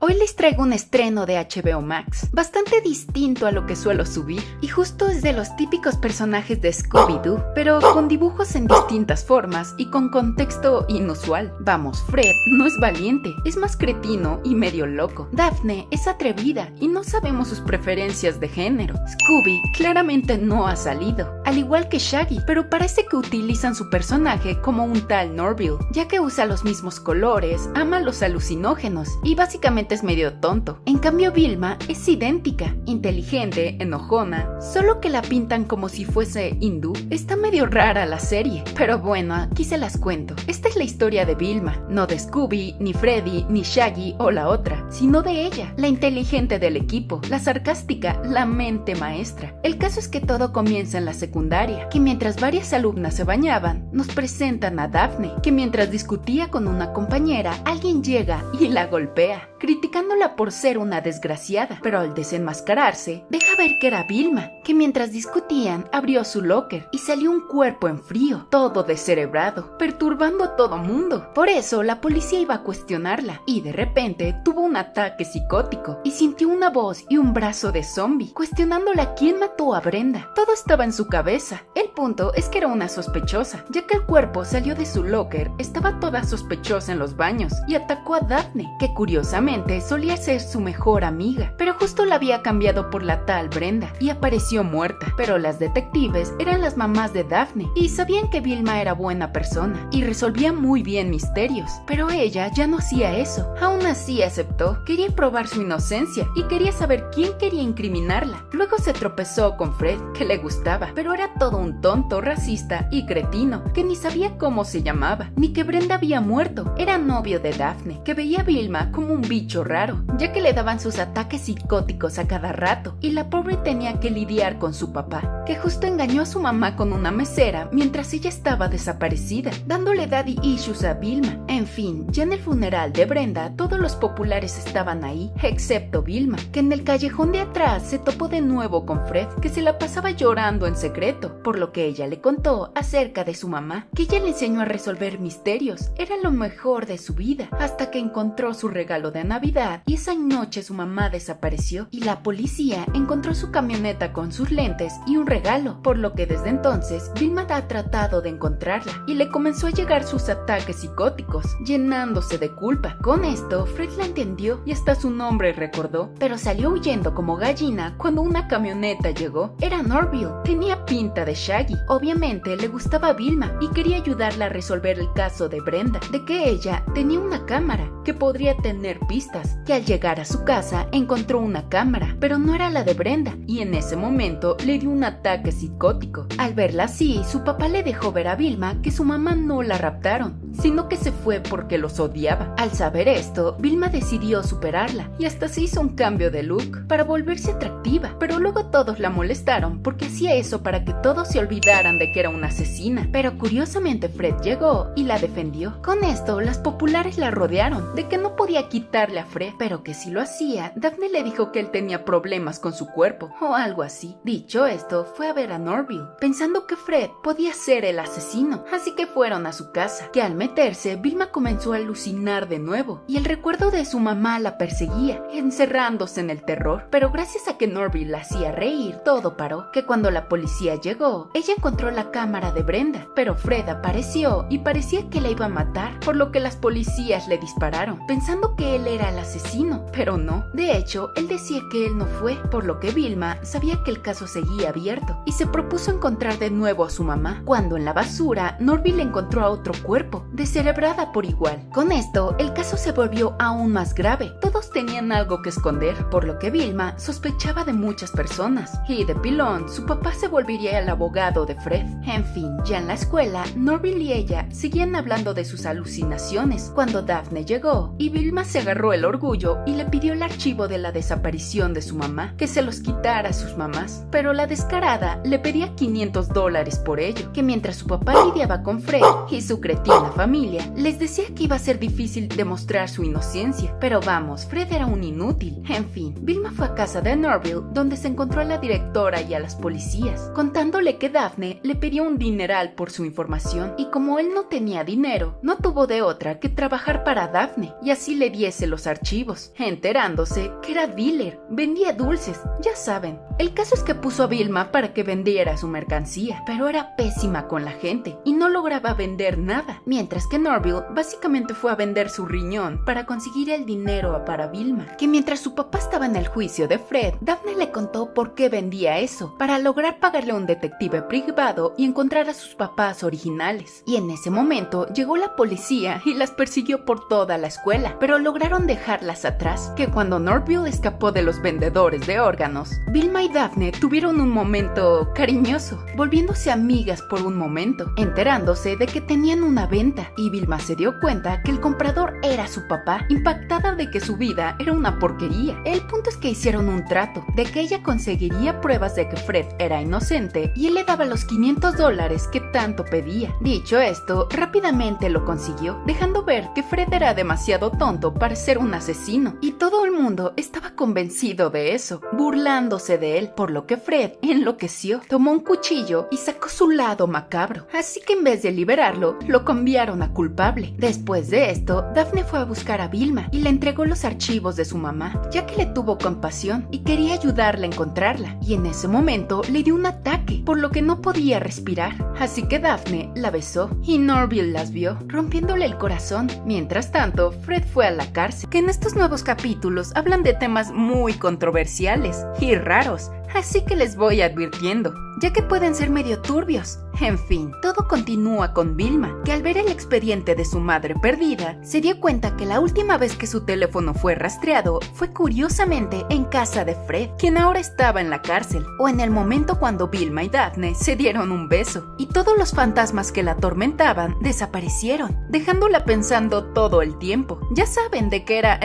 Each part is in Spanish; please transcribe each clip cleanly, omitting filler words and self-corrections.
Hoy les traigo un estreno de HBO Max, bastante distinto a lo que suelo subir, y justo es de los típicos personajes de Scooby-Doo, pero con dibujos en distintas formas y con contexto inusual. Vamos, Fred no es valiente, es más cretino y medio loco. Daphne es atrevida y no sabemos sus preferencias de género. Scooby claramente no ha salido, al igual que Shaggy, pero parece que utilizan su personaje como un tal Norville, ya que usa los mismos colores, ama los alucinógenos y básicamente es medio tonto. En cambio Vilma es idéntica, inteligente, enojona, solo que la pintan como si fuese hindú. Está medio rara la serie, pero bueno, aquí se las cuento. Esta es la historia de Vilma, no de Scooby, ni Freddy, ni Shaggy o la otra, sino de ella, la inteligente del equipo, la sarcástica, la mente maestra. El caso es que todo comienza en la secundaria, que mientras varias alumnas se bañaban, nos presentan a Daphne, que mientras discutía con una compañera, alguien llega y la golpea, criticándola por ser una desgraciada, pero al desenmascararse, deja ver que era Vilma, que mientras discutían abrió su locker y salió un cuerpo en frío, todo descerebrado, perturbando a todo mundo. Por eso la policía iba a cuestionarla, y de repente tuvo un ataque psicótico y sintió una voz y un brazo de zombie, cuestionándola quién mató a Brenda. Todo estaba en su cabeza. El punto es que era una sospechosa, ya que el cuerpo salió de su locker, estaba toda sospechosa en los baños y atacó a Daphne, que curiosamente solía ser su mejor amiga, pero justo la había cambiado por la tal Brenda y apareció muerta. Pero las detectives eran las mamás de Daphne y sabían que Vilma era buena persona y resolvía muy bien misterios, pero ella ya no hacía eso. Aún así aceptó, quería probar su inocencia y quería saber quién quería incriminarla. Luego se tropezó con Fred, que le gustaba, pero era todo un tonto, racista y cretino, que ni sabía cómo se llamaba, ni que Brenda había muerto. Era novio de Daphne, que veía a Vilma como un bicho raro, ya que le daban sus ataques psicóticos a cada rato, y la pobre tenía que lidiar con su papá, que justo engañó a su mamá con una mesera mientras ella estaba desaparecida, dándole daddy issues a Vilma. En fin, ya en el funeral de Brenda, todos los populares estaban ahí, excepto Vilma, que en el callejón de atrás se topó de nuevo con Fred, que se la pasaba llorando en secreto, por lo que ella le contó acerca de su mamá, que ella le enseñó a resolver misterios, era lo mejor de su vida, hasta que encontró su regalo de Navidad y esa noche su mamá desapareció y la policía encontró su camioneta con sus lentes y un regalo, por lo que desde entonces Vilma ha tratado de encontrarla y le comenzó a llegar sus ataques psicóticos, llenándose de culpa. Con esto Fred la entendió y hasta su nombre recordó, pero salió huyendo como gallina cuando una camioneta llegó. Era Norville, tenía pinta de Shaggy, obviamente le gustaba a Vilma y quería ayudarla a resolver el caso de Brenda, de que ella tenía una cámara que podría tener pistas, que al llegar a su casa encontró una cámara, pero no era la de Brenda, y en ese momento le dio un ataque psicótico. Al verla así, su papá le dejó ver a Vilma que su mamá no la raptaron, sino que se fue porque los odiaba. Al saber esto, Vilma decidió superarla y hasta se hizo un cambio de look para volverse atractiva, pero luego todos la molestaron porque hacía eso para que todos se olvidaran de que era una asesina. Pero curiosamente Fred llegó y la defendió. Con esto, las populares la rodearon, de que no podía quitarle a Fred, pero que si lo hacía, Daphne le dijo que él tenía problemas con su cuerpo o algo así. Dicho esto, fue a ver a Norville, pensando que Fred podía ser el asesino, así que fueron a su casa, que al meterse, Vilma comenzó a alucinar de nuevo, y el recuerdo de su mamá la perseguía, encerrándose en el terror. Pero gracias a que Norville la hacía reír, todo paró, que cuando la policía llegó, ella encontró la cámara de Brenda, pero Fred apareció y parecía que la iba a matar, por lo que las policías le dispararon, pensando que él era el asesino, pero no. De hecho, él decía que él no fue, por lo que Vilma sabía que el caso seguía abierto, y se propuso encontrar de nuevo a su mamá, cuando en la basura, Norville encontró a otro cuerpo, descerebrada por igual. Con esto, el caso se volvió aún más grave. Todos tenían algo que esconder, por lo que Vilma sospechaba de muchas personas, y de pilón, su papá se volvería el abogado de Fred. En fin, ya en la escuela, Norville y ella seguían hablando de sus alucinaciones, cuando Daphne llegó, y Vilma se agarró el orgullo y le pidió el archivo de la desaparición de su mamá, que se los quitara a sus mamás, pero la descarada le pedía $500 por ello, que mientras su papá lidiaba con Fred y su cretina familia, les decía que iba a ser difícil demostrar su inocencia. Pero vamos, Fred Fred era un inútil. En fin, Vilma fue a casa de Norville, donde se encontró a la directora y a las policías, contándole que Daphne le pidió un dineral por su información y como él no tenía dinero, no tuvo de otra que trabajar para Daphne y así le diese los archivos, enterándose que era dealer, vendía dulces, ya saben. El caso es que puso a Vilma para que vendiera su mercancía, pero era pésima con la gente y no lograba vender nada, mientras que Norville básicamente fue a vender su riñón para conseguir el dinero para Vilma, que mientras su papá estaba en el juicio de Fred, Daphne le contó por qué vendía eso, para lograr pagarle a un detective privado y encontrar a sus papás originales. Y en ese momento llegó la policía y las persiguió por toda la escuela, pero lograron dejarlas atrás, que cuando Norville escapó de los vendedores de órganos, Vilma y Daphne tuvieron un momento cariñoso, volviéndose amigas por un momento, enterándose de que tenían una venta, y Vilma se dio cuenta que el comprador era su papá, impactada de que su vida era una porquería. El punto es que hicieron un trato, de que ella conseguiría pruebas de que Fred era inocente y él le daba los $500 que tanto pedía. Dicho esto, rápidamente lo consiguió, dejando ver que Fred era demasiado tonto para ser un asesino, y todo el mundo estaba convencido de eso, burlándose de él, por lo que Fred enloqueció, tomó un cuchillo y sacó su lado macabro, así que en vez de liberarlo, lo cambiaron a culpable. Después de esto, Daphne fue a buscar a Vilma y le entregó los archivos de su mamá, ya que le tuvo compasión y quería ayudarla a encontrarla, y en ese momento le dio un ataque, por lo que no podía respirar, así que Daphne la besó y Norville las vio, rompiéndole el corazón. Mientras tanto, Fred fue a la cárcel, que en estos nuevos capítulos hablan de temas muy controversiales y raros, así que les voy advirtiendo, ya que pueden ser medio turbios. En fin, todo continúa con Vilma, que al ver el expediente de su madre perdida, se dio cuenta que la última vez que su teléfono fue rastreado fue curiosamente en casa de Fred, quien ahora estaba en la cárcel, o en el momento cuando Vilma y Daphne se dieron un beso, y todos los fantasmas que la atormentaban desaparecieron, dejándola pensando todo el tiempo. Ya saben de que era,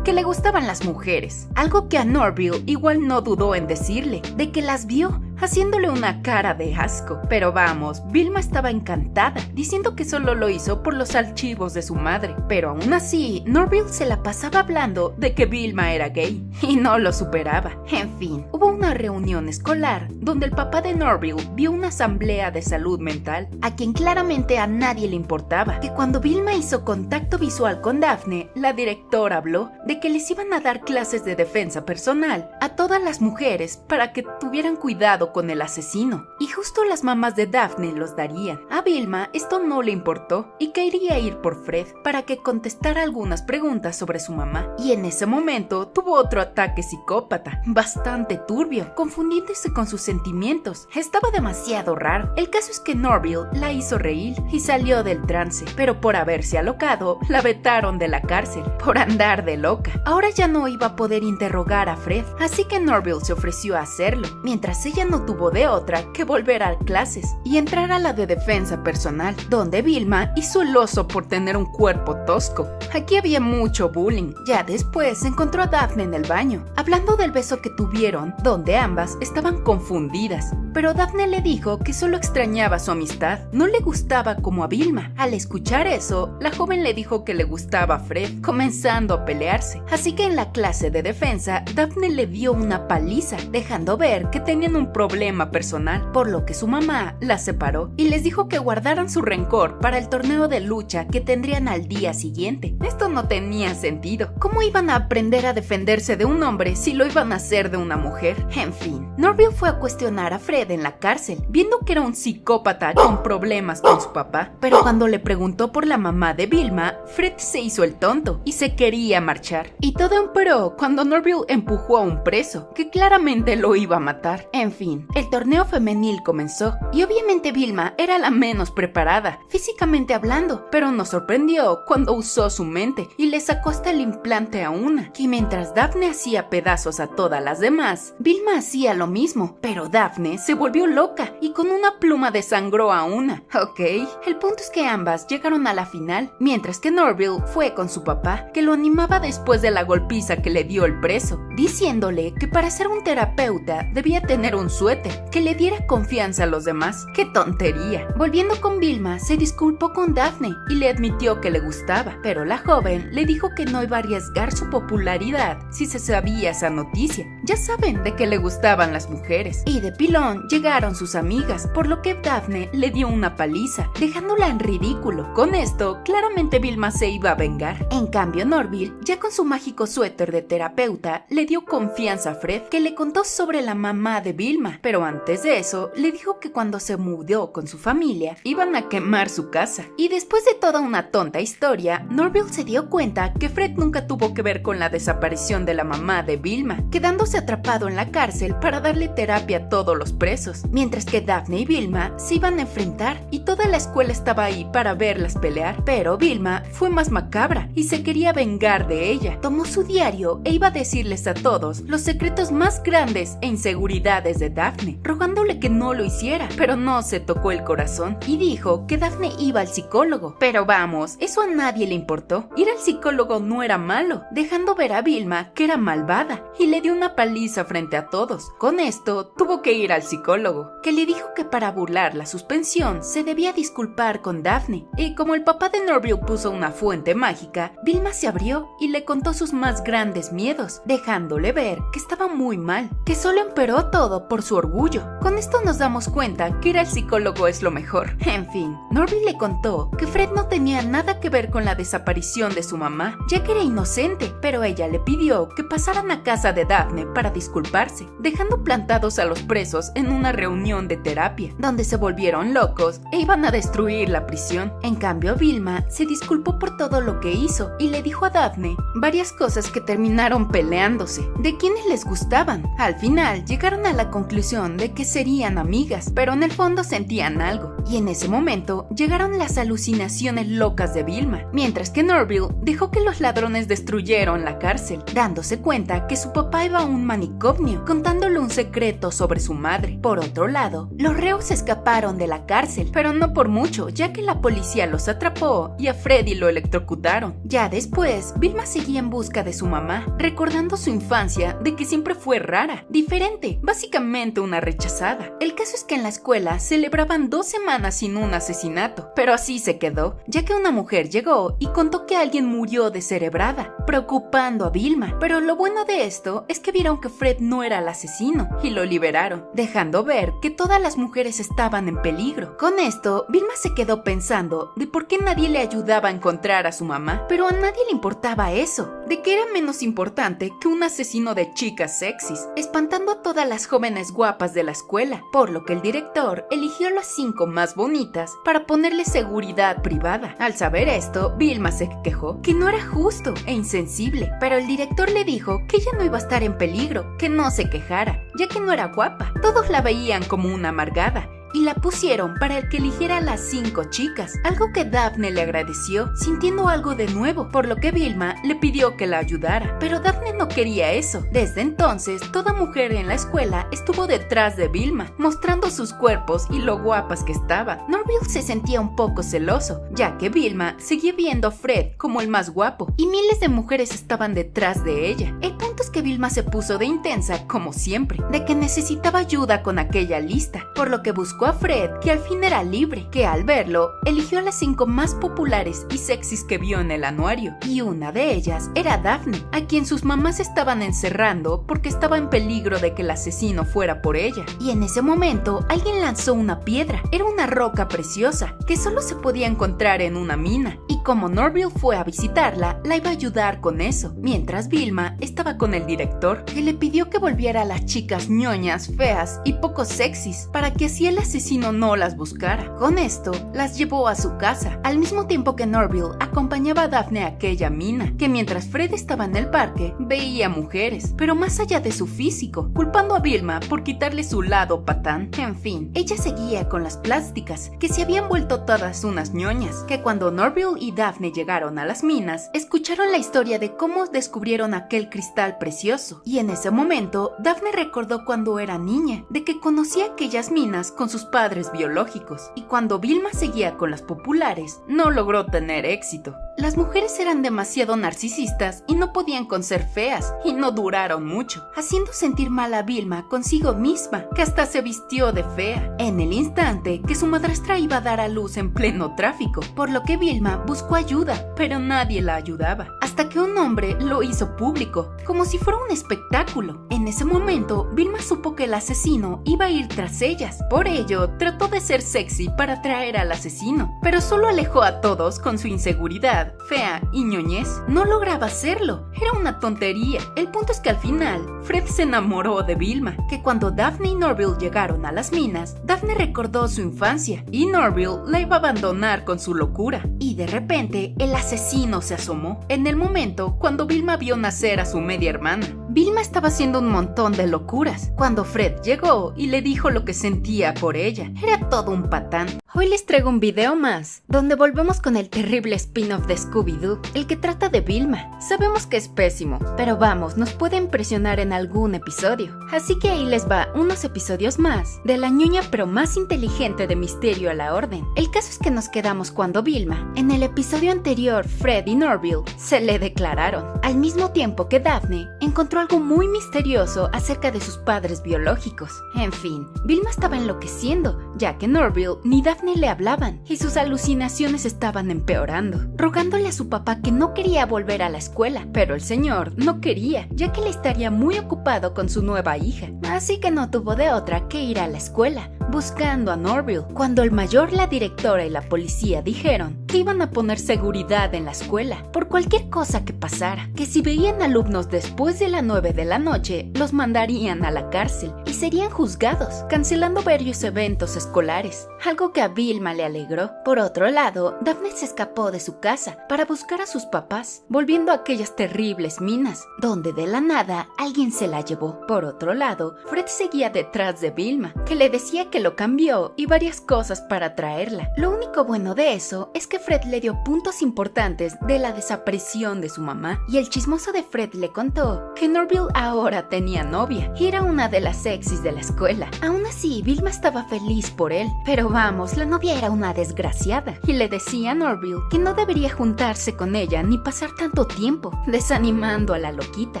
que le gustaban las mujeres, algo que a Norville igual no dudó en decirle, de que las vio, haciéndole una cara de asco. Pero vamos, Vilma estaba encantada, diciendo que solo lo hizo por los archivos de su madre. Pero aún así, Norville se la pasaba hablando de que Vilma era gay, y no lo superaba. En fin, hubo una reunión escolar donde el papá de Norville vio una asamblea de salud mental, a quien claramente a nadie le importaba, que cuando Vilma hizo contacto visual con Daphne, la directora habló de que les iban a dar clases de defensa personal a todas las mujeres para que tuvieran cuidado con el asesino, y justo las mamás de Daphne los darían. A Vilma esto no le importó y quería ir por Fred para que contestara algunas preguntas sobre su mamá, y en ese momento tuvo otro ataque psicópata, bastante turbio, confundiéndose con sus sentimientos. Estaba demasiado raro. El caso es que Norville la hizo reír y salió del trance, pero por haberse alocado, la vetaron de la cárcel, por andar de loca. Ahora ya no iba a poder interrogar a Fred, así que Norville se ofreció a hacerlo, mientras ella no tuvo de otra que volver a clases y entrar a la de defensa personal, donde Vilma hizo el oso por tener un cuerpo tosco. Aquí había mucho bullying. Ya después encontró a Daphne en el baño, hablando del beso que tuvieron, donde ambas estaban confundidas, pero Daphne le dijo que solo extrañaba su amistad, no le gustaba como a Vilma. Al escuchar eso, la joven le dijo que le gustaba a Fred, comenzando a pelearse, así que en la clase de defensa, Daphne le dio una paliza, dejando ver que tenían un problema personal, por lo que su mamá la separó y les dijo que guardaran su rencor para el torneo de lucha que tendrían al día siguiente. Esto no tenía sentido. ¿Cómo iban a aprender a defenderse de un hombre si lo iban a hacer de una mujer? En fin, Norville fue a cuestionar a Fred en la cárcel, viendo que era un psicópata con problemas con su papá, pero cuando le preguntó por la mamá de Vilma, Fred se hizo el tonto y se quería marchar. Y todo empeoró cuando Norville empujó a un preso, que claramente lo iba a matar. En fin, el torneo femenil comenzó, y obviamente Vilma era la menos preparada, físicamente hablando, pero nos sorprendió cuando usó su mente y le sacó hasta el implante a una, que mientras Daphne hacía pedazos a todas las demás, Vilma hacía lo mismo, pero Daphne se volvió loca y con una pluma desangró a una. Ok, el punto es que ambas llegaron a la final, mientras que Norville fue con su papá, que lo animaba después de la golpiza que le dio el preso, diciéndole que para ser un terapeuta debía tener un suéter, que le diera confianza a los demás, más. ¡Qué tontería! Volviendo con Vilma, se disculpó con Daphne y le admitió que le gustaba, pero la joven le dijo que no iba a arriesgar su popularidad si se sabía esa noticia. Ya saben de que le gustaban las mujeres. Y de pilón llegaron sus amigas, por lo que Daphne le dio una paliza, dejándola en ridículo. Con esto, claramente Vilma se iba a vengar. En cambio, Norville, ya con su mágico suéter de terapeuta, le dio confianza a Fred, que le contó sobre la mamá de Vilma, pero antes de eso, le dijo que cuando se mudó con su familia, iban a quemar su casa. Y después de toda una tonta historia, Norville se dio cuenta que Fred nunca tuvo que ver con la desaparición de la mamá de Vilma, quedándose atrapado en la cárcel para darle terapia a todos los presos, mientras que Daphne y Vilma se iban a enfrentar y toda la escuela estaba ahí para verlas pelear. Pero Vilma fue más macabra y se quería vengar de ella. Tomó su diario e iba a decirles a todos los secretos más grandes e inseguridades de Daphne, rogándole que no lo hiciera, pero no se tocó el corazón y dijo que Daphne iba al psicólogo. Pero vamos, eso a nadie le importó. Ir al psicólogo no era malo, dejando ver a Vilma que era malvada y le dio una paliza frente a todos. Con esto tuvo que ir al psicólogo, que le dijo que para burlar la suspensión se debía disculpar con Daphne. Y como el papá de Norville puso una fuente mágica, Vilma se abrió y le contó sus más grandes miedos, dejándole ver que estaba muy mal, que solo empeoró todo por su orgullo. Con esto nos damos cuenta que ir al psicólogo es lo mejor. En fin, Norville le contó que Fred no tenía nada que ver con la desaparición de su mamá, ya que era inocente, pero ella le pidió que pasaran a casa de Daphne para disculparse, dejando plantados a los presos en una reunión de terapia, donde se volvieron locos e iban a destruir la prisión. En cambio, Vilma se disculpó por todo lo que hizo y le dijo a Daphne varias cosas que terminaron peleándose, de quienes les gustaban. Al final, llegaron a la conclusión de que serían amigas, pero en el fondo sentían algo. Y en ese momento, llegaron las alucinaciones locas de Vilma, mientras que Norville dejó que los ladrones destruyeron la cárcel, dándose cuenta que su papá iba a un manicomio, contándole un secreto sobre su madre. Por otro lado, los reos escaparon de la cárcel, pero no por mucho, ya que la policía los atrapó y a Freddy lo electrocutaron. Ya después, Vilma seguía en busca de su mamá, recordando su infancia de que siempre fue rara, diferente, básicamente una rechazada. El caso es que en la escuela celebraban 2 semanas sin un asesinato, pero así se quedó, ya que una mujer llegó y contó que alguien murió descerebrada, preocupando a Vilma. Pero lo bueno de esto es que vieron que Fred no era el asesino y lo liberaron, dejando ver que todas las mujeres estaban en peligro. Con esto, Vilma se quedó pensando de por qué nadie le ayudaba a encontrar a su mamá, pero a nadie le importaba eso, de que era menos importante que un asesino de chicas sexys, espantando a todas las jóvenes guapas de la escuela, por lo que el director eligió las 5 más bonitas para ponerle seguridad privada. Al saber esto, Vilma se quejó que no era justo e insensible, pero el director le dijo que ella no iba a estar en peligro, que no se quejara, ya que no era guapa. Todos la veían como una amargada y la pusieron para el que eligiera a las 5 chicas, algo que Daphne le agradeció, sintiendo algo de nuevo, por lo que Vilma le pidió que la ayudara, pero Daphne no quería eso. Desde entonces, toda mujer en la escuela estuvo detrás de Vilma, mostrando sus cuerpos y lo guapas que estaban. Norville se sentía un poco celoso, ya que Vilma seguía viendo a Fred como el más guapo, y miles de mujeres estaban detrás de ella. El punto es que Vilma se puso de intensa, como siempre, de que necesitaba ayuda con aquella lista, por lo que buscó a Fred, que al fin era libre, que al verlo, eligió a las 5 más populares y sexys que vio en el anuario, y una de ellas era Daphne, a quien sus mamás estaban encerrando porque estaba en peligro de que el asesino fuera por ella. Y en ese momento, alguien lanzó una piedra. Era una roca preciosa, que solo se podía encontrar en una mina, y como Norville fue a visitarla, la iba a ayudar con eso, mientras Vilma estaba con el director, que le pidió que volviera a las chicas ñoñas, feas y poco sexys, para que así el asesino no las buscara. Con esto, las llevó a su casa, al mismo tiempo que Norville acompañaba a Daphne a aquella mina, que mientras Fred estaba en el parque, veía mujeres, pero más allá de su físico, culpando a Vilma por quitarle su lado patán. En fin, ella seguía con las plásticas, que se habían vuelto todas unas ñoñas, que cuando Norville y Daphne llegaron a las minas, escucharon la historia de cómo descubrieron aquel cristal precioso. Y en ese momento, Daphne recordó cuando era niña, de que conocía aquellas minas con sus padres biológicos, y cuando Vilma seguía con las populares, no logró tener éxito. Las mujeres eran demasiado narcisistas y no podían con ser feas, y no duraron mucho, haciendo sentir mal a Vilma consigo misma, que hasta se vistió de fea, en el instante que su madrastra iba a dar a luz en pleno tráfico, por lo que Vilma buscó ayuda, pero nadie la ayudaba, hasta que un hombre lo hizo público, como si fuera un espectáculo. En ese momento, Vilma supo que el asesino iba a ir tras ellas, por ello trató de ser sexy para atraer al asesino, pero solo alejó a todos con su inseguridad, fea y ñoñez. No lograba hacerlo, era una tontería. El punto es que al final, Fred se enamoró de Vilma, que cuando Daphne y Norville llegaron a las minas, Daphne recordó su infancia, y Norville la iba a abandonar con su locura. Y de repente, el asesino se asomó, en el momento cuando Vilma vio nacer a su media hermana. Vilma estaba haciendo un montón de locuras, cuando Fred llegó y le dijo lo que sentía por ella. Era todo un patán. Hoy les traigo un video más, donde volvemos con el terrible spin-off de Scooby-Doo, el que trata de Vilma. Sabemos que es pésimo, pero vamos, nos puede impresionar en algún episodio. Así que ahí les va unos episodios más de la ñoña pero más inteligente de Misterio a la Orden. El caso es que nos quedamos cuando Vilma, en el episodio anterior, Fred y Norville se le declararon, al mismo tiempo que Daphne encontró algo muy misterioso acerca de sus padres biológicos. En fin, Vilma estaba enloqueciendo, ya que Norville ni Daphne le hablaban y sus alucinaciones estaban empeorando, rogándole a su papá que no quería volver a la escuela, pero el señor no quería, ya que le estaría muy ocupado con su nueva hija, así que no tuvo de otra que ir a la escuela, buscando a Norville, cuando el mayor, la directora y la policía dijeron que iban a poner seguridad en la escuela, por cualquier cosa que pasara, que si veían alumnos después de las 9 de la noche, los mandarían a la cárcel y serían juzgados, cancelando varios eventos escolares, algo que a Vilma le alegró. Por otro lado, Daphne se escapó de su casa para buscar a sus papás, volviendo a aquellas terribles minas, donde de la nada alguien se la llevó. Por otro lado, Fred seguía detrás de Vilma, que le decía que lo cambió y varias cosas para traerla. Lo único bueno de eso es que Fred le dio puntos importantes de la desaparición de su mamá, y el chismoso de Fred le contó que Norville ahora tenía novia y era una de las sexys de la escuela. Aún así, Vilma estaba feliz por él, pero vamos, la novia era una desgraciada y le decía a Norville que no debería juntarse con ella ni pasar tanto tiempo, desanimando a la loquita,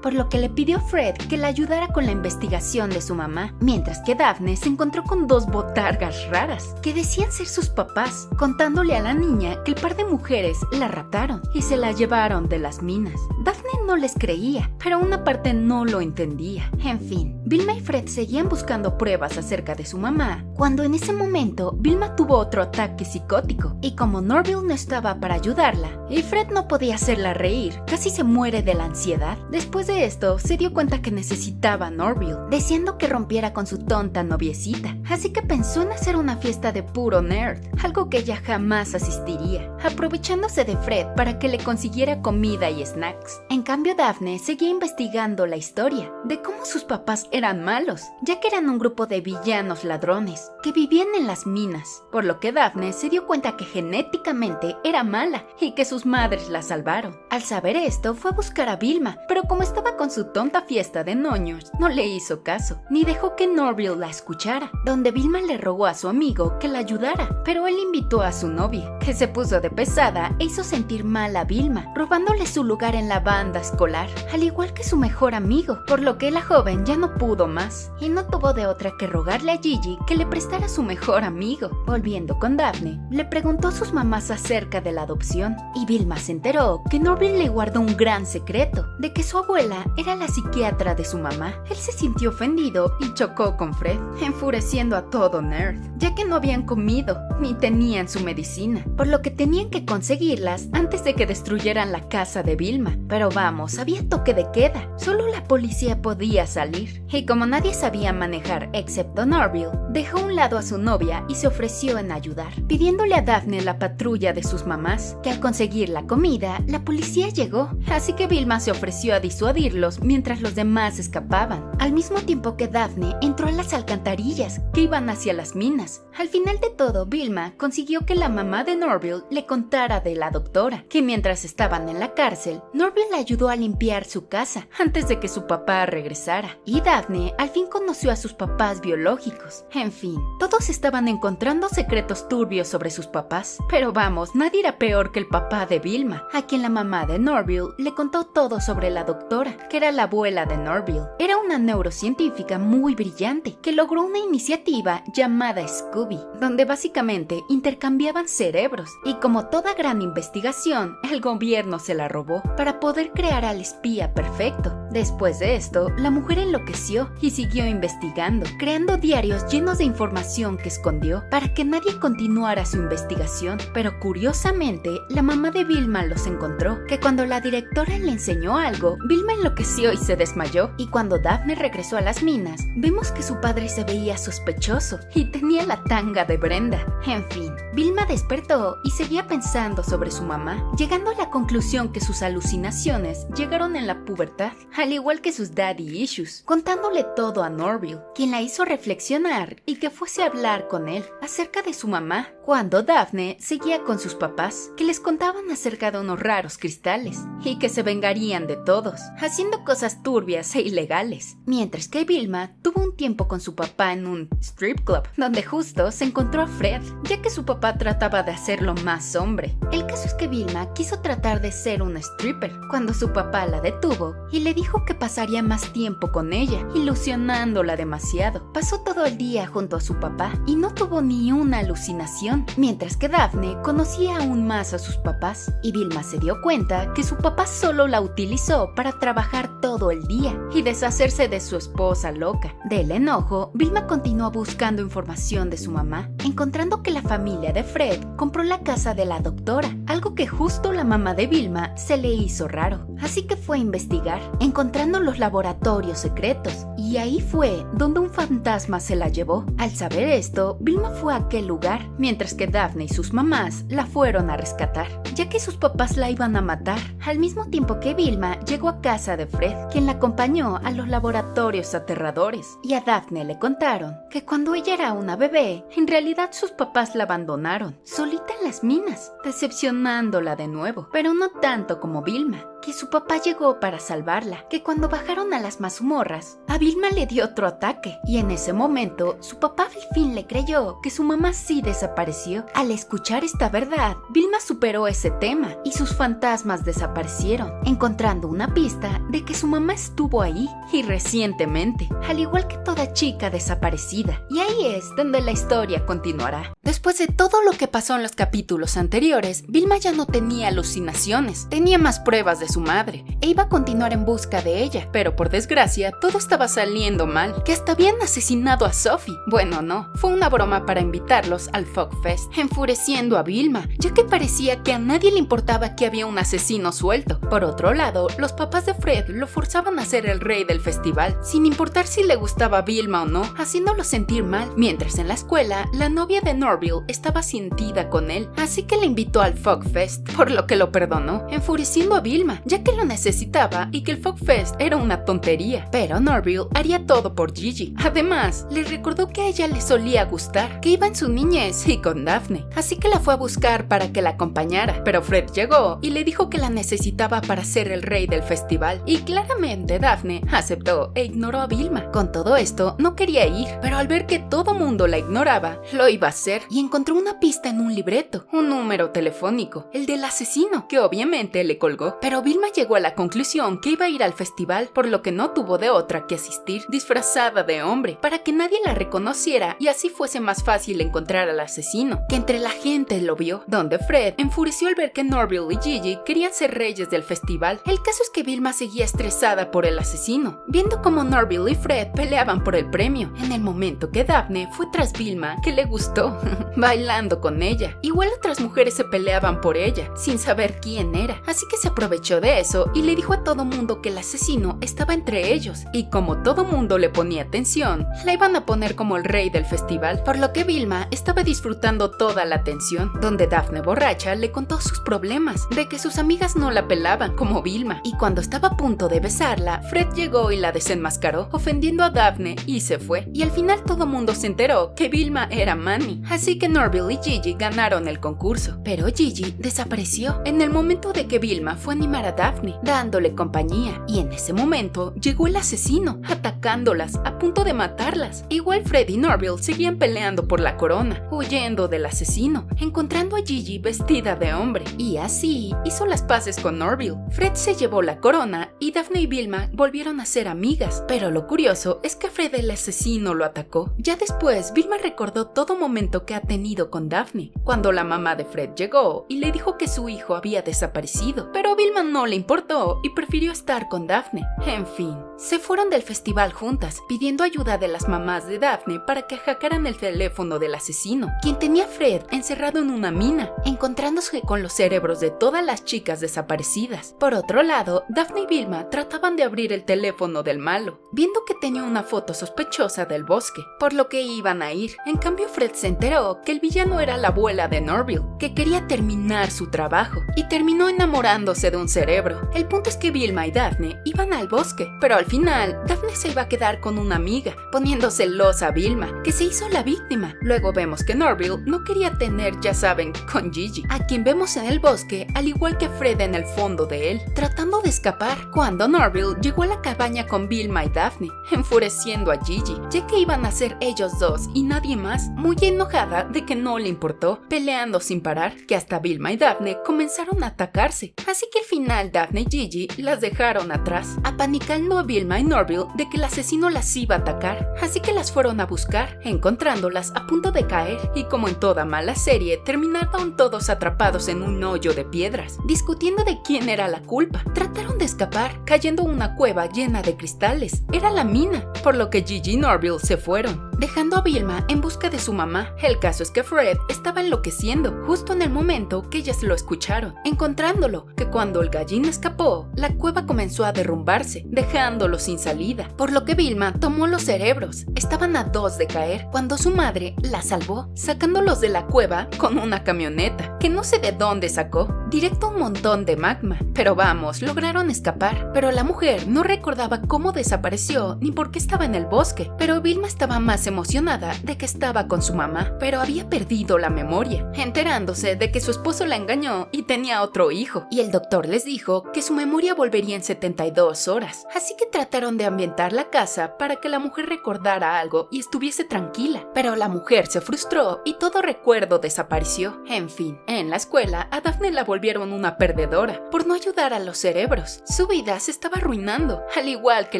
por lo que le pidió a Fred que la ayudara con la investigación de su mamá, mientras que Daphne se encontró con dos botargas raras que decían ser sus papás, contándole a la niña que el par de mujeres la raptaron y se la llevaron de las minas. Daphne no les creía, pero una parte no lo entendía. En fin, Vilma y Fred seguían buscando pruebas acerca de su mamá, cuando en ese momento Vilma tuvo otro ataque psicótico, y como Norville no estaba para ayudarla, y Fred no podía hacerla reír, casi se muere de la ansiedad. Después de esto, se dio cuenta que necesitaba a Norville, deseando que rompiera con su tonta noviecita, así que pensó en hacer una fiesta de puro nerd, algo que ella jamás asistiría, aprovechándose de Fred para que le consiguiera comida y snacks. En cambio, Daphne seguía investigando la historia de cómo sus papás eran malos, ya que eran un grupo de villanos ladrones que vivían en las minas, por lo que Daphne se dio cuenta que genéticamente era mala y que sus madres la salvaron. Al saber esto, fue a buscar a Vilma, pero como estaba con su tonta fiesta de ñoños, no le hizo caso, ni dejó que Norville la escuchara, donde Vilma le rogó a su amigo que la ayudara, pero él invitó a su novia, que se puso de pesada e hizo sentir mal a Vilma, robándole su lugar en la banda escolar, al igual que su mejor amigo, por lo que la joven ya no pudo más, y no tuvo de otra que rogarle a Gigi que le prestara a su mejor amigo. Volviendo con Daphne, le preguntó a sus mamás acerca de la adopción, y Vilma se enteró que Norville le guardó un gran secreto, de que su abuela era la psiquiatra de su mamá. Él se sintió ofendido y chocó con Fred, enfureciendo a todo nerd, ya que no habían comido ni tenían su medicina, por lo que tenían que conseguirlas antes de que destruyeran la casa de Vilma. Pero vamos, había toque de queda, solo la policía podía salir, y como nadie sabía manejar excepto Norville, dejó a un lado a su novia y se ofreció en ayudar, pidiéndole a Daphne la patrulla de sus mamás, que al conseguir la comida, la policía llegó, así que Vilma se ofreció a disuadirlos mientras los demás escapaban, al mismo tiempo que Daphne entró a las alcantarillas que iban hacia las minas. Al final de todo, Vilma consiguió que la mamá de Norville le contara de la doctora, que mientras estaban en la cárcel, Norville le ayudó a limpiar su casa antes de que su papá regresara, y Daphne al fin conoció a sus papás biológicos. En fin, todos estaban encontrando secretos turbios sobre sus papás, pero vamos, nadie era peor que el papá de Vilma, a quien la mamá de Norville le contó todo sobre la doctora, que era la abuela de Norville. Era una neurocientífica muy brillante que logró una iniciativa llamada Scooby, donde básicamente intercambiaban cerebros, y como toda gran investigación, el gobierno se la robó para poder crear al espía perfecto. Después de esto, la mujer enloqueció y siguió investigando, creando diarios llenos de información que escondió para que nadie continuara su investigación. Pero curiosamente, la mamá de Vilma los encontró, que cuando la directora le enseñó algo, Vilma enloqueció y se desmayó, y cuando Daphne regresó a las minas, vimos que su padre se veía sospechoso y tenía la tanga de Brenda. En fin, Vilma despertó y seguía pensando sobre su mamá, llegando a la conclusión que sus alucinaciones llegaron en la pubertad, al igual que sus daddy issues, contándole todo a Norville, quien la hizo reflexionar y que fuese a hablar con él acerca de su mamá, cuando Daphne seguía con sus papás, que les contaban acerca de unos raros cristales y que se vengarían de todos, haciendo cosas turbias e ilegales, mientras que Vilma tuvo un tiempo con su papá en un strip club, donde justo se encontró a Fred, ya que su papá trataba de hacerlo más hombre. El caso es que Vilma quiso tratar de ser una stripper, cuando su papá la detuvo y le dijo que pasaría más tiempo con ella, ilusionándola demasiado. Pasó todo el día junto a su papá y no tuvo ni una alucinación, mientras que Daphne conocía aún más a sus papás, y Vilma se dio cuenta que su papá solo la utilizó para trabajar todo el día y deshacerse de su esposa loca. Del enojo, Vilma continuó buscando información de su mamá, encontrando que la familia de Fred compró la casa de la doctora, algo que justo la mamá de Vilma se le hizo raro. Así que fue a investigar, encontrando los laboratorios secretos, y ahí fue donde un fantasma se la llevó. Al saber esto, Vilma fue a aquel lugar, mientras que Daphne y sus mamás la fueron a rescatar, ya que sus papás la iban a matar, al mismo tiempo que Vilma llegó a casa de Fred, quien la acompañó a los laboratorios aterradores, y a Daphne le contaron que cuando ella era una bebé, en realidad sus papás la abandonaron, solita en las minas, decepcionándola de nuevo, pero no tanto como Vilma, que su papá llegó para salvarla, que cuando bajaron a las mazmorras, a Vilma le dio otro ataque, y en ese momento su papá al fin le creyó que su mamá sí desapareció. Al escuchar esta verdad, Vilma superó ese tema y sus fantasmas desaparecieron, encontrando una pista de que su mamá estuvo ahí y recientemente, al igual que toda chica desaparecida, y ahí es donde la historia continuará. Después de todo lo que pasó en los capítulos anteriores, Vilma ya no tenía alucinaciones, tenía más pruebas de su madre e iba a continuar en busca de ella, pero por desgracia todo estaba saliendo mal, que hasta habían asesinado a Sophie. Bueno, no, fue una broma para invitarlos al Folk Fest, enfureciendo a Vilma, ya que parecía que a nadie le importaba que había un asesino suelto. Por otro lado, los papás de Fred lo forzaban a ser el rey del festival, sin importar si le gustaba a Vilma o no, haciéndolo sentir mal, mientras en la escuela, la novia de Norville estaba sentida con él, así que le invitó al Folk Fest, por lo que lo perdonó, enfureciendo a Vilma, ya que lo necesitaba y que el Folk Fest era una tontería, pero Norville haría todo por Gigi. Además, le recordó que a ella le solía gustar, que iba en su niñez y con Daphne, así que la fue a buscar para que la acompañara, pero Fred llegó y le dijo que la necesitaba para ser el rey del festival, y claramente Daphne aceptó e ignoró a Vilma. Con todo esto, no quería ir, pero al ver que todo mundo la ignoraba, lo iba a hacer, y encontró una pista en un libreto, un número telefónico, el del asesino, que obviamente le colgó, pero Vilma llegó a la conclusión que iba a ir al festival, por lo que no tuvo de otra que asistir, disfrazada de hombre, para que nadie la reconociera y así fuese más fácil encontrar al asesino, que entre la gente lo vio, donde Fred enfureció al ver que Norville y Gigi querían ser reyes del festival. El caso es que Vilma seguía estresada por el asesino, viendo como Norville y Fred peleaban por el premio, en el momento que Daphne fue tras Vilma, que le gustó, bailando con ella. Igual otras mujeres se peleaban por ella, sin saber quién era, así que se aprovechó de eso y le dijo a todo mundo que el asesino estaba entre ellos, y como todo mundo le ponía atención, la iban a poner como el rey del festival, por lo que Vilma estaba disfrutando toda la atención, donde Daphne borracha le contó sus problemas, de que sus amigas no la pelaban como Vilma, y cuando estaba a punto de besarla, Fred llegó y la desenmascaró, ofendiendo a Daphne, y se fue, y al final todo mundo se enteró que Vilma era Manny, así que Norville y Gigi ganaron el concurso, pero Gigi desapareció en el momento de que Vilma fue a animar a Daphne, dándole compañía, y en ese momento llegó el asesino, atacándolas, a punto de matarlas. Igual Fred y Norville seguían peleando por la corona, huyendo del asesino, encontrando a Gigi vestida de hombre, y así hizo las paces con Norville. Fred se llevó la corona y Daphne y Vilma volvieron a ser amigas, pero lo curioso es que Fred el asesino lo atacó. Ya después, Vilma recordó todo momento que ha tenido con Daphne, cuando la mamá de Fred llegó y le dijo que su hijo había desaparecido, pero a Vilma no le importó y prefirió estar con Daphne. En fin, se fueron del festival juntas, pidiendo ayuda de las mamás de Daphne para que hackearan el teléfono del asesino, quien tenía a Fred encerrado en una mina, encontrándose con los cerebros de todas las chicas desaparecidas. Por otro lado, Daphne y Vilma trataban de abrir el teléfono del malo, viendo que tenía una foto sospechosa del bosque, por lo que iban a ir. En cambio, Fred se enteró que el villano era la abuela de Norville, que quería terminar su trabajo, y terminó enamorándose de un cerebro. El punto es que Vilma y Daphne iban al bosque, pero al final, Daphne se iba a quedar con una amiga, poniendo celosa a Vilma, que se hizo la víctima. Luego vemos que Norville no quería tener, ya saben, con Gigi, a quien vemos en el bosque, al igual que Fred en el fondo de él, tratando de escapar, cuando Norville llegó a la cabaña con Vilma y Daphne, enfureciendo a Gigi, ya que iban a ser ellos dos y nadie más, muy enojada de que no le importó, peleando sin parar, que hasta Vilma y Daphne comenzaron a atacarse, así que al final Daphne y Gigi las dejaron atrás, apanicando a Vilma y Norville de que el asesino las iba a atacar, así que las fueron a buscar, encontrándolas a punto de caer, y como en toda mala serie, terminaron todos atrapados en un hoyo de piedras, discutiendo de quién era la culpa. Trataron de escapar, cayendo en una cueva llena de cristales. Era la mina, por lo que Gigi y Norville se fueron, dejando a Vilma en busca de su mamá. El caso es que Fred estaba enloqueciendo, justo en el momento que ellas lo escucharon, encontrándolo, que cuando el gallín escapó, la cueva comenzó a derrumbarse, dejándolo sin salida, por lo que Vilma tomó los cerebros. Estaban a 2 de caer, cuando su madre la salvó, sacándolos de la cueva con una camioneta, que no sé de dónde sacó, directo a un montón de magma. Pero vamos, lograron escapar, pero la mujer no recordaba cómo desapareció ni por qué estaba en el bosque, pero Vilma estaba más emocionada de que estaba con su mamá, pero había perdido la memoria, enterándose de que su esposo la engañó y tenía otro hijo, y el doctor les dijo que su memoria volvería en 72 horas, así que trataron de ambientar la casa para que la mujer recordara algo y estuviese tranquila, pero la mujer se frustró y todo recuerdo desapareció. En fin, en la escuela a Daphne la volvieron una perdedora por no ayudar a los cerebros. Su vida se estaba arruinando, al igual que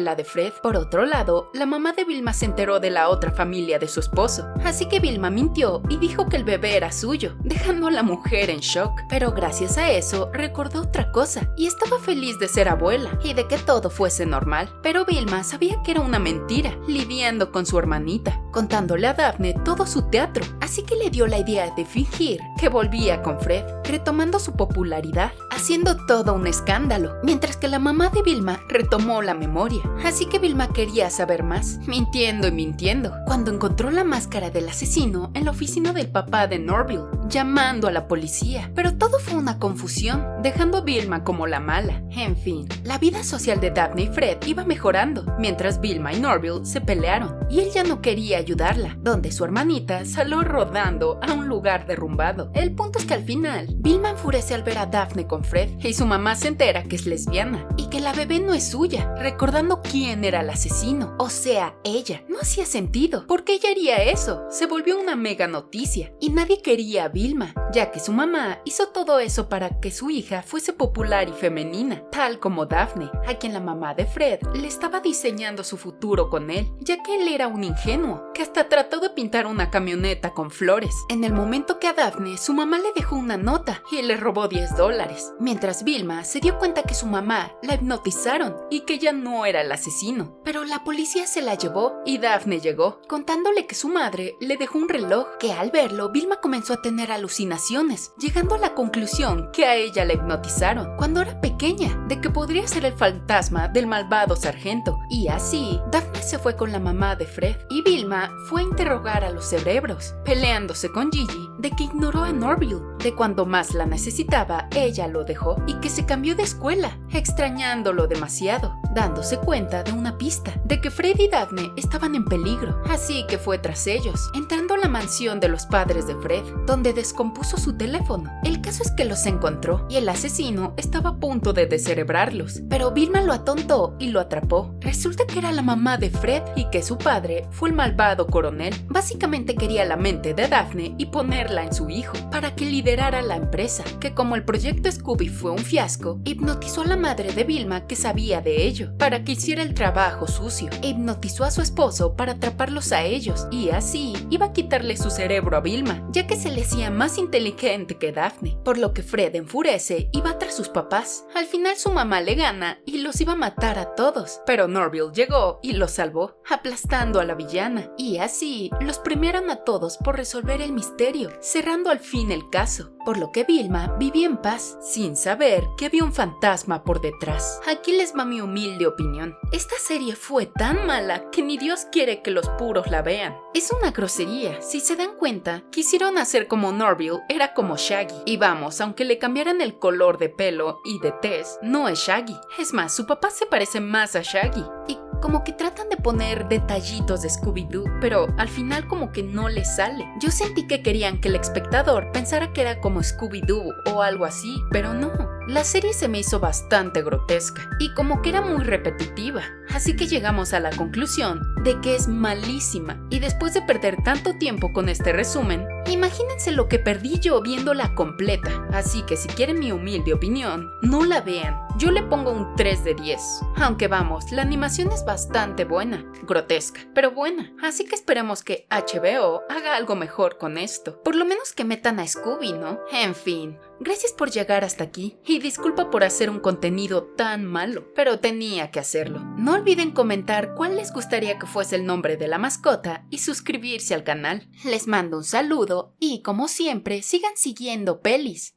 la de Fred. Por otro lado, la mamá de Vilma se enteró de la otra familia de su esposo, así que Vilma mintió y dijo que el bebé era suyo, dejando a la mujer en shock. Pero gracias a eso recordó otra cosa y estaba feliz de ser abuela y de que todo fuese normal. Pero Vilma sabía que era una mentira, lidiando con su hermanita, contándole a Daphne todo su teatro, así que le dio la idea de fingir que volvía con Fred, retomando su popularidad, haciendo todo un escándalo, mientras que la mamá de Vilma retomó la memoria. Así que Vilma quería saber más, mintiendo y mintiendo, cuando encontró la máscara del asesino en la oficina del papá de Norville, llamando a la policía. Pero todo fue una confusión, dejando a Vilma como la mala. En fin, la vida social de Daphne y Fred iba mejorando, mientras Vilma y Norville se pelearon, y él ya no quería ayudarla, donde su hermanita salió rodando a un lugar derrumbado. El punto es que al final, Vilma enfurece al ver a Daphne con Fred, y su mamá se entera que es lesbiana, y que la bebé no es suya, recordando quién era el asesino, o sea, ella. No hacía sentido, porque ella haría eso. Se volvió una mega noticia, y nadie quería a Vilma, ya que su mamá hizo todo eso para que su hija fuese popular y femenina, tal como Daphne, a quien la mamá de Fred le estaba diseñando su futuro con él, ya que él era un ingenuo, que hasta trató de pintar una camioneta con flores, en el momento que a Daphne su mamá le dejó una nota y le robó $10, mientras Vilma se dio cuenta que su mamá mamá la hipnotizaron y que ella no era el asesino. Pero la policía se la llevó y Daphne llegó, contándole que su madre le dejó un reloj, que al verlo Vilma comenzó a tener alucinaciones, llegando a la conclusión que a ella la hipnotizaron cuando era pequeña, de que podría ser el fantasma del malvado sargento. Y así, Daphne se fue con la mamá de Fred y Vilma fue a interrogar a los cerebros, peleándose con Gigi de que ignoró a Norville, de cuando más la necesitaba ella lo dejó y que se cambió de escuela, extrañándolo demasiado, dándose cuenta de una pista, de que Fred y Daphne estaban en peligro, así que fue tras ellos, entrando a la mansión de los padres de Fred, donde descompuso su teléfono. El caso es que los encontró y el asesino estaba a punto de descerebrarlos, pero Vilma lo atontó y lo atrapó. Resulta que era la mamá de Fred y que su padre fue el malvado coronel. Básicamente quería la mente de Daphne y ponerla en su hijo para que liderara la empresa, que como el proyecto Scooby fue un fiasco, hipnotizó a la madre de Vilma, que sabía de ello, para que hiciera el trabajo sucio, e hipnotizó a su esposo para atraparlos a ellos, y así iba a quitarle su cerebro a Vilma, ya que se le hacía más inteligente que Daphne, por lo que Fred enfurece y va tras sus papás. Al final su mamá le gana y los iba a matar a todos, pero Norville llegó y los salvó, aplastando a la villana, y así los premiaron a todos por resolver el misterio, cerrando al fin el caso, por lo que Vilma vivía en paz, sin saber que había un fantasma por detrás. Aquí les va mi humilde opinión. Esta serie fue tan mala que ni Dios quiere que los puros la vean. Es una grosería. Si se dan cuenta, quisieron hacer como Norville era como Shaggy. Y vamos, aunque le cambiaran el color de pelo y de tez, no es Shaggy. Es más, su papá se parece más a Shaggy. Y como que tratan de poner detallitos de Scooby-Doo, pero al final como que no les sale. Yo sentí que querían que el espectador pensara que era como Scooby-Doo o algo así, pero no. La serie se me hizo bastante grotesca y como que era muy repetitiva, así que llegamos a la conclusión de que es malísima. Y después de perder tanto tiempo con este resumen, imagínense lo que perdí yo viéndola completa. Así que si quieren mi humilde opinión, no la vean. Yo le pongo un 3 de 10. Aunque vamos, la animación es bastante buena, grotesca, pero buena. Así que esperemos que HBO haga algo mejor con esto. Por lo menos que metan a Scooby, ¿no? En fin, gracias por llegar hasta aquí y disculpa por hacer un contenido tan malo, pero tenía que hacerlo. No olviden comentar cuál les gustaría que fuese el nombre de la mascota y suscribirse al canal. Les mando un saludo y como siempre sigan siguiendo pelis.